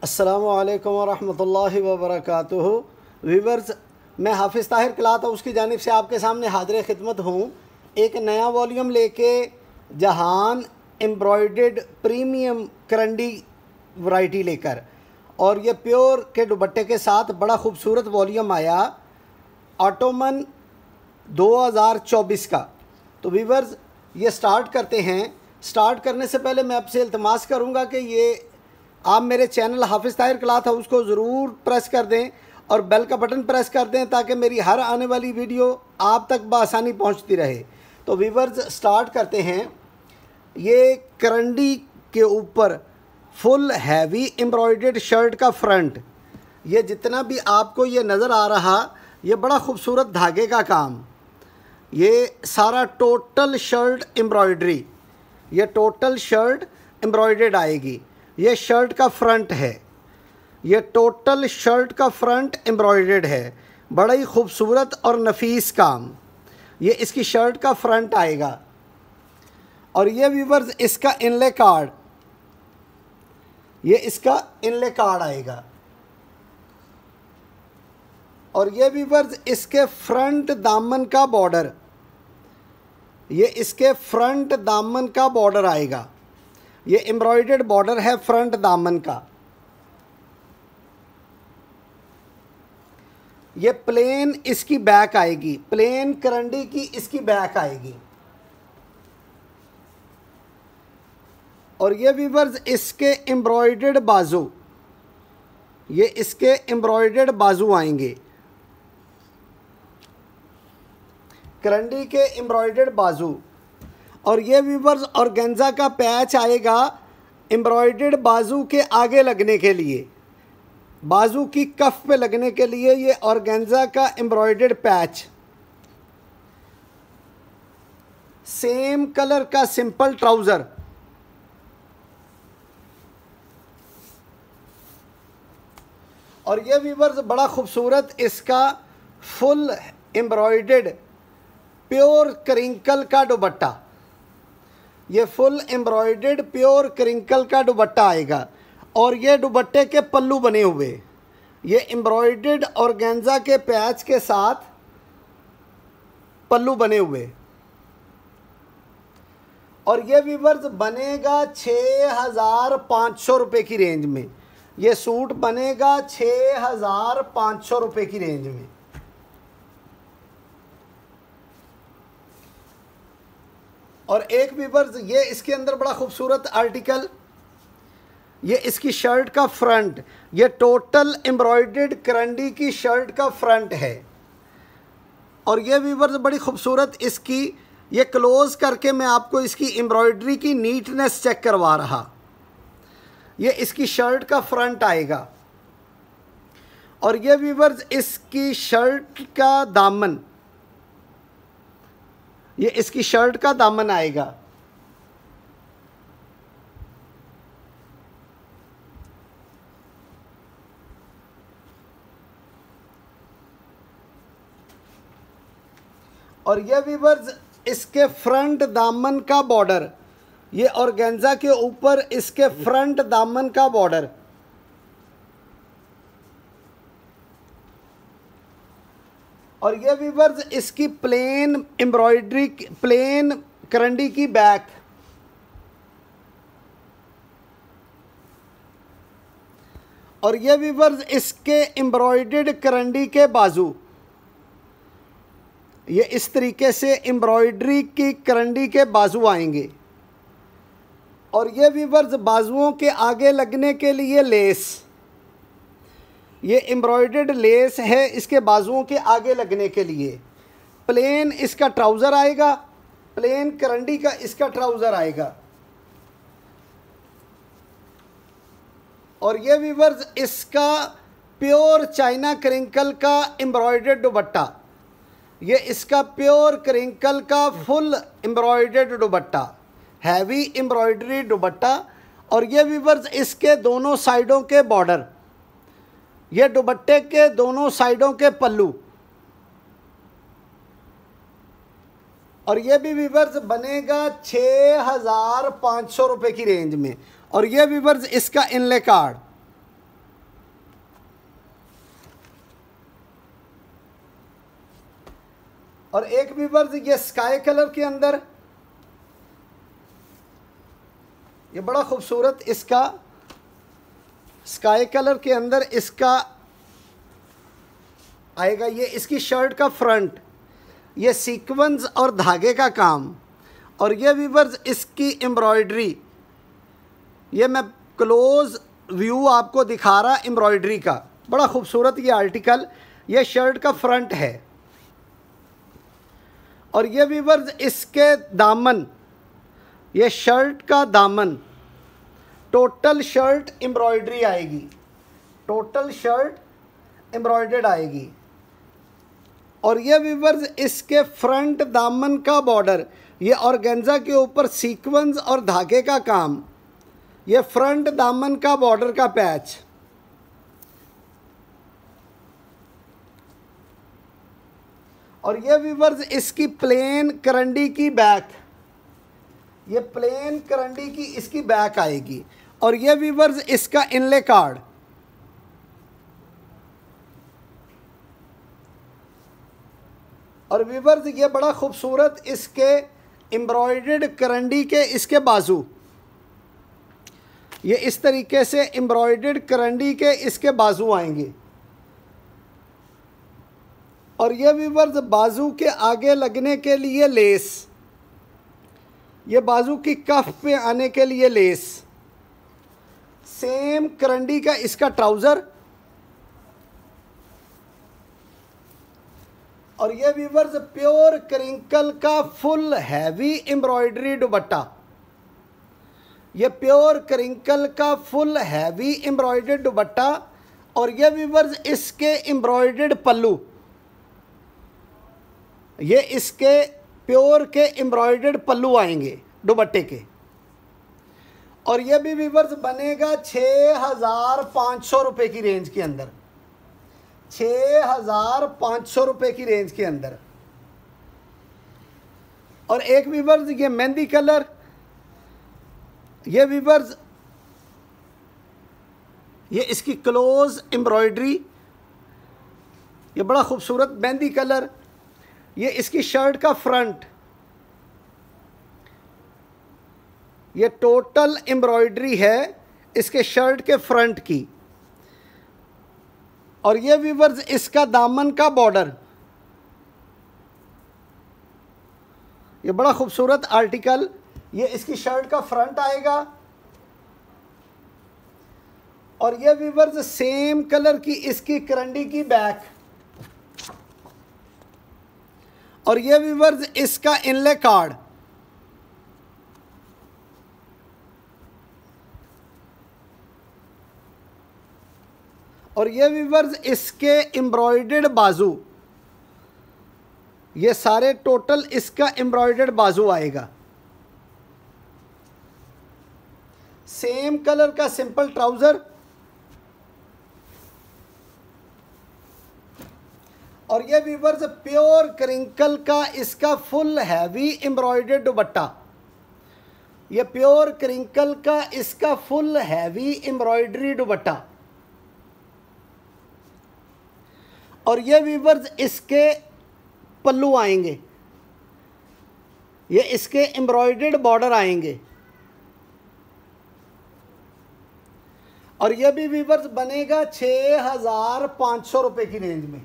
अस्सलामुअलैकुम वरहमतुल्लाहि वबरकातुहू। व्यूवर्स, मैं हाफिज़ ताहिर क्लॉथ हाउस की जानिब से आपके सामने हाज़िर खिदमत हूँ एक नया वॉल्यूम लेके, जहान एम्ब्रॉयडर्ड प्रीमियम करंडी वैरायटी लेकर, और ये प्योर के दुपट्टे के साथ बड़ा खूबसूरत वॉल्यूम आया ऑटोमन 2024 का। तो व्यूवर्स, ये स्टार्ट करते हैं। स्टार्ट करने से पहले मैं आपसे इल्तमास करूँगा कि ये आप मेरे चैनल हाफिज़ ताहिर क्लॉथ हाउस को ज़रूर प्रेस कर दें और बेल का बटन प्रेस कर दें, ताकि मेरी हर आने वाली वीडियो आप तक बआसानी पहुंचती रहे। तो व्यूवर्स, स्टार्ट करते हैं। ये करंडी के ऊपर फुल हैवी एम्ब्रॉयडर्ड शर्ट का फ्रंट, ये जितना भी आपको ये नज़र आ रहा, ये बड़ा खूबसूरत धागे का काम। ये सारा टोटल शर्ट एम्ब्रॉयडरी, ये टोटल शर्ट एम्ब्रॉयडर्ड आएगी। ये शर्ट का फ्रंट है, ये टोटल शर्ट का फ्रंट एम्ब्रॉयडर्ड है। बड़ा ही खूबसूरत और नफीस काम। ये इसकी शर्ट का फ्रंट आएगा। और ये व्यूवर्स, इसका इनले कार्ड, ये इसका इनले कार्ड आएगा। और ये व्यूवर्स, इसके फ्रंट दामन का बॉर्डर, ये इसके फ्रंट दामन का बॉर्डर आएगा। ये एम्ब्रॉयडर्ड बॉर्डर है फ्रंट दामन का। ये प्लेन इसकी बैक आएगी, प्लेन करंडी की इसकी बैक आएगी। और ये व्यूवर्स, इसके एम्ब्रॉयडर्ड बाजू, ये इसके एम्ब्रॉयडर्ड बाजू आएंगे, करंडी के एम्ब्रॉयडर्ड बाजू। और ये व्यूवर्स, ऑर्गेन्जा का पैच आएगा एम्ब्रॉयडर्ड बाजू के आगे लगने के लिए, बाजू की कफ पे लगने के लिए। ये ऑर्गेन्जा का एम्ब्रॉयडर्ड पैच, सेम कलर का सिंपल ट्राउज़र। और ये व्यूवर्स, बड़ा खूबसूरत इसका फुल एम्ब्रॉयडर्ड प्योर क्रिंकल का दुपट्टा, ये फुल एम्ब्रॉयडर्ड प्योर क्रिंकल का दुपट्टा आएगा। और ये दुपट्टे के पल्लू बने हुए, ये एम्ब्रॉयडर्ड ऑर्गेन्जा के पैच के साथ पल्लू बने हुए। और ये व्यूवर्स, बनेगा 6,500 रुपये की रेंज में। ये सूट बनेगा 6,500 रुपये की रेंज में। और एक व्यूवर्स, ये इसके अंदर बड़ा खूबसूरत आर्टिकल, ये इसकी शर्ट का फ्रंट, ये टोटल एम्ब्रॉयडर्ड करंडी की शर्ट का फ्रंट है। और ये व्यूवर्स, बड़ी खूबसूरत इसकी, ये क्लोज करके मैं आपको इसकी एम्ब्रॉयडरी की नीटनेस चेक करवा रहा। ये इसकी शर्ट का फ्रंट आएगा। और ये व्यूवर्स, इसकी शर्ट का दामन, ये इसकी शर्ट का दामन आएगा। और ये व्यूवर्स, इसके फ्रंट दामन का बॉर्डर, ये ऑर्गेन्जा के ऊपर इसके फ्रंट दामन का बॉर्डर। और ये व्यूवर्स, इसकी प्लेन एम्ब्रॉयडरी, प्लेन करंडी की बैक। और ये व्यूवर्स, इसके एम्ब्रॉयडर्ड करंडी के बाजू, ये इस तरीके से एम्ब्रॉयडरी की करंडी के बाजू आएंगे। और ये व्यूवर्स, बाजुओं के आगे लगने के लिए लेस, ये एम्ब्रॉयडर्ड लेस है इसके बाजुओं के आगे लगने के लिए। प्लेन इसका ट्राउज़र आएगा, प्लेन करंडी का इसका ट्राउज़र आएगा। और ये व्यूवर्स, इसका प्योर चाइना क्रिंकल का एम्ब्रॉयडर्ड दुपट्टा, ये इसका प्योर क्रिंकल का फुल एम्ब्रॉयडर्ड दुपट्टा, हैवी एम्ब्रॉयडरी दुपट्टा। और ये व्यूवर्स, इसके दोनों साइडों के बॉर्डर, ये दुपट्टे के दोनों साइडों के पल्लू। और ये भी व्यूवर्स, बनेगा 6,500 रुपये की रेंज में। और ये व्यूवर्स, इसका इनले कार्ड, और एक व्यूअर्स ये स्काई कलर के अंदर, ये बड़ा खूबसूरत इसका स्काई कलर के अंदर इसका आएगा। ये इसकी शर्ट का फ्रंट, ये सीक्वेंस और धागे का काम, और ये व्यूअर्स इसकी एम्ब्रॉयडरी। ये मैं क्लोज व्यू आपको दिखा रहा एम्ब्रॉयडरी का, बड़ा खूबसूरत ये आर्टिकल। ये शर्ट का फ्रंट है और ये व्यूअर्स इसके दामन, ये शर्ट का दामन, टोटल शर्ट एम्ब्रॉयडरी आएगी, टोटल शर्ट एम्ब्रॉयडर्ड आएगी। और ये व्यूअर्स इसके फ्रंट दामन का बॉर्डर, ये ऑर्गेन्जा के ऊपर सीक्वेंस और धागे का काम, ये फ्रंट दामन का बॉर्डर का पैच। और ये व्यूअर्स इसकी प्लेन करंडी की बैक, ये प्लेन करंडी की इसकी बैक आएगी। और ये व्यूअर्स इसका इनले कार्ड, और व्यूअर्स ये बड़ा खूबसूरत इसके एम्ब्रॉयडर्ड करंडी के इसके बाजू, ये इस तरीके से एम्ब्रॉयडर्ड करंडी के इसके बाजू आएंगे। और ये व्यूअर्स बाजू के आगे लगने के लिए लेस, ये बाजू की कफ पे आने के लिए लेस, सेम करंडी का इसका ट्राउज़र। और ये व्यूअर्स प्योर क्रिंकल का फुल हैवी एम्ब्रॉयडरी दुपट्टा, ये प्योर क्रिंकल का फुल हैवी एम्ब्रॉयडर्ड दुपट्टा। और ये व्यूअर्स इसके एम्ब्रॉयडर्ड पल्लू, ये इसके प्योर के एम्ब्रॉयडर्ड पल्लू आएंगे दुपट्टे के। और ये भी व्यूअर्स बनेगा 6,500 रुपये की रेंज के अंदर, 6,500 रुपये की रेंज के अंदर। और एक व्यूअर्स ये मेहंदी कलर, ये व्यूअर्स ये इसकी क्लोज एम्ब्रॉयडरी, ये बड़ा खूबसूरत मेहंदी कलर। ये इसकी शर्ट का फ्रंट, ये टोटल एम्ब्रॉयडरी है इसके शर्ट के फ्रंट की। और ये व्यूअर्स इसका दामन का बॉर्डर, ये बड़ा खूबसूरत आर्टिकल। ये इसकी शर्ट का फ्रंट आएगा। और ये व्यूअर्स सेम कलर की इसकी करंडी की बैक। और ये व्यूअर्स इसका इनले कार्ड, और ये व्यूअर्स इसके एम्ब्रॉयडर्ड बाजू, ये सारे टोटल इसका एम्ब्रॉयडर्ड बाजू आएगा। सेम कलर का सिंपल ट्राउजर। और ये व्यूअर्स प्योर क्रिंकल का इसका फुल हैवी एम्ब्रॉयडर्ड दुपट्टा, ये प्योर क्रिंकल का इसका फुल हैवी एम्ब्रॉयडरी दुपट्टा। और ये व्यूअर्स इसके पल्लू आएंगे, ये इसके एम्ब्रॉयडर्ड बॉर्डर आएंगे। और ये भी व्यूअर्स बनेगा 6,500 रुपये की रेंज में।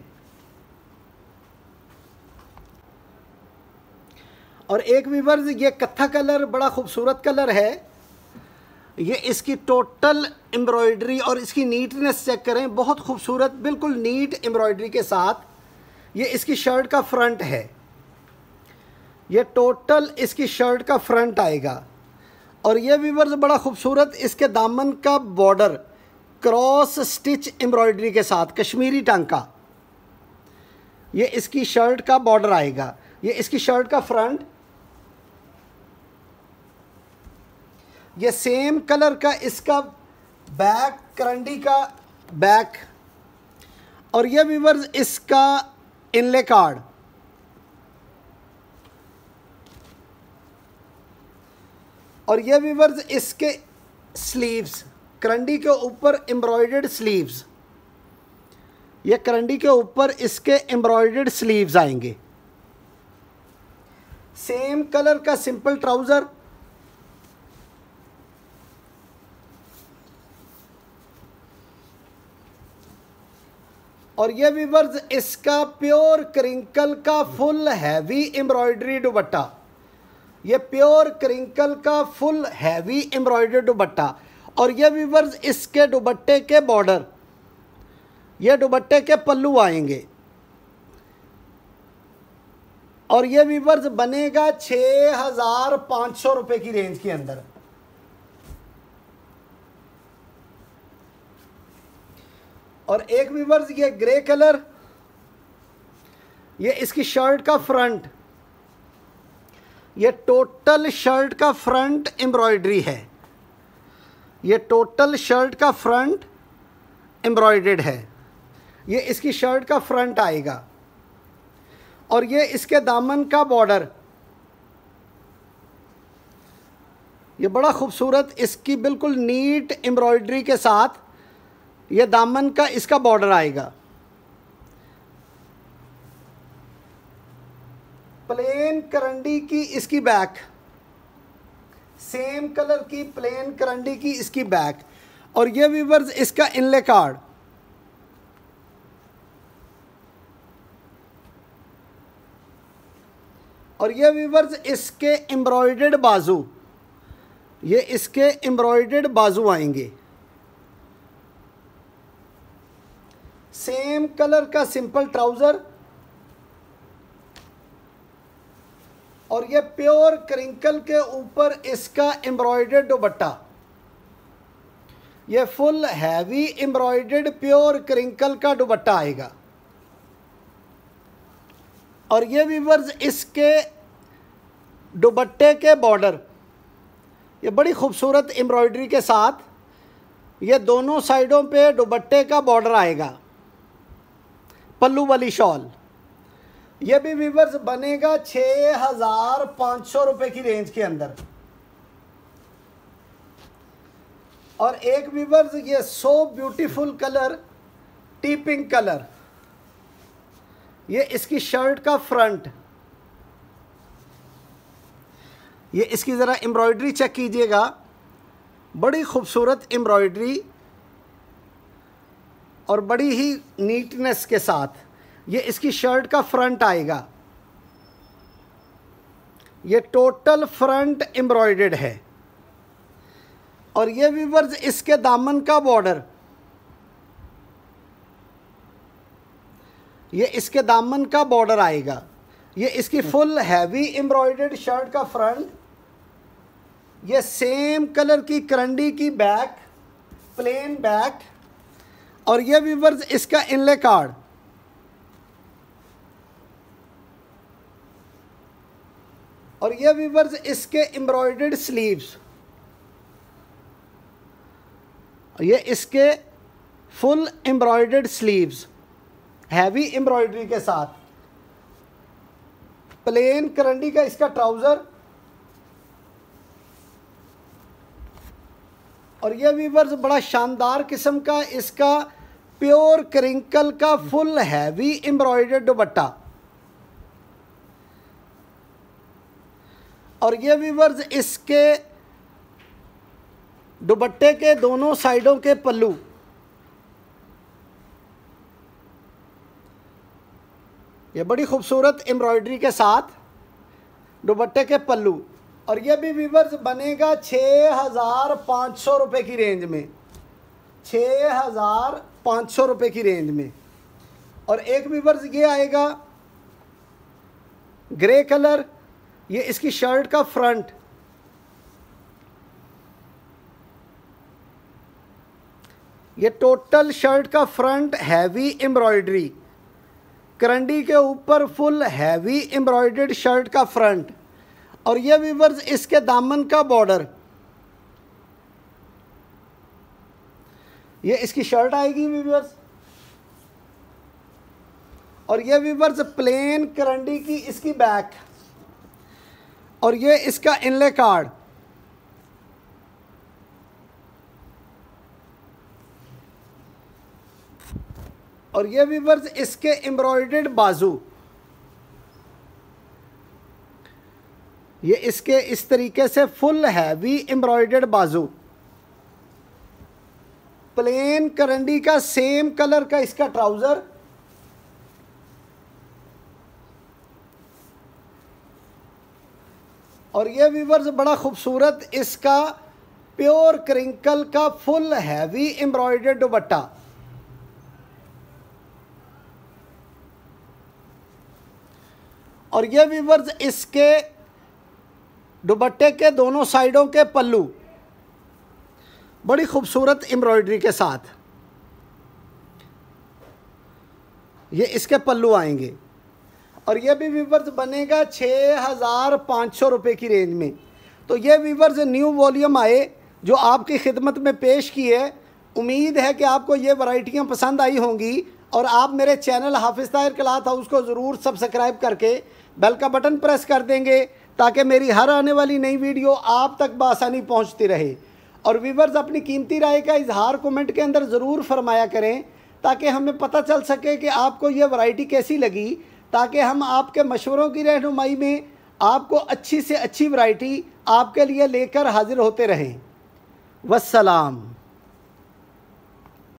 और एक व्यूअर्स ये कत्था कलर बड़ा खूबसूरत कलर है। ये इसकी टोटल एम्ब्रॉयडरी और इसकी नीटनेस चेक करें, बहुत खूबसूरत बिल्कुल नीट एम्ब्रॉयडरी के साथ। ये इसकी शर्ट का फ्रंट है, ये टोटल इसकी शर्ट का फ्रंट आएगा। और ये व्यूअर्स बड़ा खूबसूरत इसके दामन का बॉर्डर क्रॉस स्टिच एम्ब्रॉयडरी के साथ, कश्मीरी टांका। ये इसकी शर्ट का बॉर्डर आएगा, ये इसकी शर्ट का फ्रंट। ये सेम कलर का इसका बैक, करंडी का बैक। और ये व्यूअर्स इसका इनले कार्ड। और ये व्यूअर्स इसके स्लीव्स, करंडी के ऊपर एम्ब्रॉयडर्ड स्लीव्स, ये करंडी के ऊपर इसके एम्ब्रॉयडर्ड स्लीव्स आएंगे। सेम कलर का सिंपल ट्राउज़र, और ये व्यूअर्स इसका प्योर क्रिंकल का फुल हैवी एम्ब्रॉयडरी दुपट्टा, ये प्योर क्रिंकल का फुल हैवी एम्ब्रॉयडरी दुपट्टा। और ये व्यूअर्स इसके दुपट्टे के बॉर्डर, ये दुपट्टे के पल्लू आएंगे, और ये व्यूअर्स बनेगा 6,500 रुपये की रेंज के अंदर। और एक व्यूअर्स ये ग्रे कलर, ये इसकी शर्ट का फ्रंट, ये टोटल शर्ट का फ्रंट एम्ब्रॉयडरी है, ये टोटल शर्ट का फ्रंट एम्ब्रॉयडर्ड है, ये इसकी शर्ट का फ्रंट आएगा। और ये इसके दामन का बॉर्डर, ये बड़ा खूबसूरत इसकी बिल्कुल नीट एम्ब्रॉयडरी के साथ ये दामन का इसका बॉर्डर आएगा। प्लेन करंडी की इसकी बैक, सेम कलर की प्लेन करंडी की इसकी बैक, और ये व्यूअर्स इसका इनले कार्ड, और ये व्यूअर्स इसके एम्ब्रॉयडर्ड बाजू, ये इसके एम्ब्रॉयडर्ड बाजू आएंगे। सेम कलर का सिंपल ट्राउज़र, और ये प्योर क्रिंकल के ऊपर इसका एम्ब्रॉयडर्ड दुपट्टा, ये full heavy embroidered pure crinkle का दुपट्टा आएगा। और ये व्यूअर्स इसके दुपट्टे के बॉर्डर, ये बड़ी खूबसूरत एम्ब्रॉयडरी के साथ ये दोनों साइडों पे दुपट्टे का बॉर्डर आएगा। पल्लू वाली शॉल, ये भी व्यूअर्स बनेगा 6,500 रुपये की रेंज के अंदर। और एक व्यूअर्स ये so beautiful colour, T pink colour, ये इसकी शर्ट का फ्रंट, ये इसकी ज़रा एम्ब्रॉयडरी चेक कीजिएगा, बड़ी खूबसूरत एम्ब्रॉयडरी और बड़ी ही नीटनेस के साथ ये इसकी शर्ट का फ्रंट आएगा। ये टोटल फ्रंट एम्ब्रॉयडर्ड है। और ये व्यूअर्स इसके दामन का बॉर्डर, ये इसके दामन का बॉर्डर आएगा। ये इसकी फुल हैवी एम्ब्रॉयडर्ड शर्ट का फ्रंट, ये सेम कलर की करंडी की बैक, प्लेन बैक, और ये व्यूअर्स इसका इनले कार्ड, और ये व्यूअर्स इसके एम्ब्रॉयडर्ड स्लीव्स, ये इसके full embroidered sleeves heavy embroidery के साथ, प्लेन करंडी का इसका ट्राउज़र, और ये व्यूअर्स बड़ा शानदार किस्म का इसका प्योर क्रिंकल का फुल हैवी एम्ब्रॉयडर्ड दुपट्टा। और ये व्यूअर्स इसके दुपट्टे के दोनों साइडों के पल्लू, ये बड़ी खूबसूरत एम्ब्रॉयडरी के साथ दुपट्टे के पल्लू। और ये भी व्यूअर्स बनेगा 6,500 रुपये की रेंज में, 6,500 रुपये की रेंज में। और एक व्यूअर्स ये आएगा ग्रे कलर, ये इसकी शर्ट का फ्रंट, ये टोटल शर्ट का फ्रंट हैवी एम्ब्रॉयडरी, करंडी के ऊपर फुल हैवी एम्ब्रॉयडर्ड शर्ट का फ्रंट, और ये व्यूअर्स इसके दामन का बॉर्डर, ये इसकी शर्ट आएगी व्यूअर्स, और ये व्यूअर्स प्लेन करंडी की इसकी बैक, और ये इसका इनले कार्ड, और ये व्यूअर्स इसके एम्ब्रॉयडर्ड बाजू, ये इसके इस तरीके से फुल हैवी एम्ब्रॉयडर्ड बाजू, प्लेन करंडी का सेम कलर का इसका ट्राउजर, और ये व्यूअर्स बड़ा खूबसूरत इसका प्योर क्रिंकल का फुल हैवी एम्ब्रॉयडर्ड दुपट्टा। और ये व्यूअर्स इसके दुपट्टे के दोनों साइडों के पल्लू बड़ी खूबसूरत एम्ब्रॉयडरी के साथ, ये इसके पल्लू आएंगे। और ये भी व्यूअर्स बनेगा 6,500 रुपये की रेंज में। तो ये व्यूअर्स न्यू वॉल्यूम आए जो आपकी खिदमत में पेश की है। उम्मीद है कि आपको ये वैरायटियाँ पसंद आई होंगी और आप मेरे चैनल हाफिज़ ताहिर क्लॉथ हाउस को ज़रूर सब्सक्राइब करके बेल का बटन प्रेस कर देंगे ताकि मेरी हर आने वाली नई वीडियो आप तक बआसानी पहुंचती रहे। और व्यूअर्स अपनी कीमती राय का इजहार कमेंट के अंदर ज़रूर फरमाया करें ताकि हमें पता चल सके कि आपको ये वैरायटी कैसी लगी, ताकि हम आपके मशवरों की रहनुमाई में आपको अच्छी से अच्छी वैरायटी आपके लिए लेकर हाजिर होते रहें। वस्सलाम।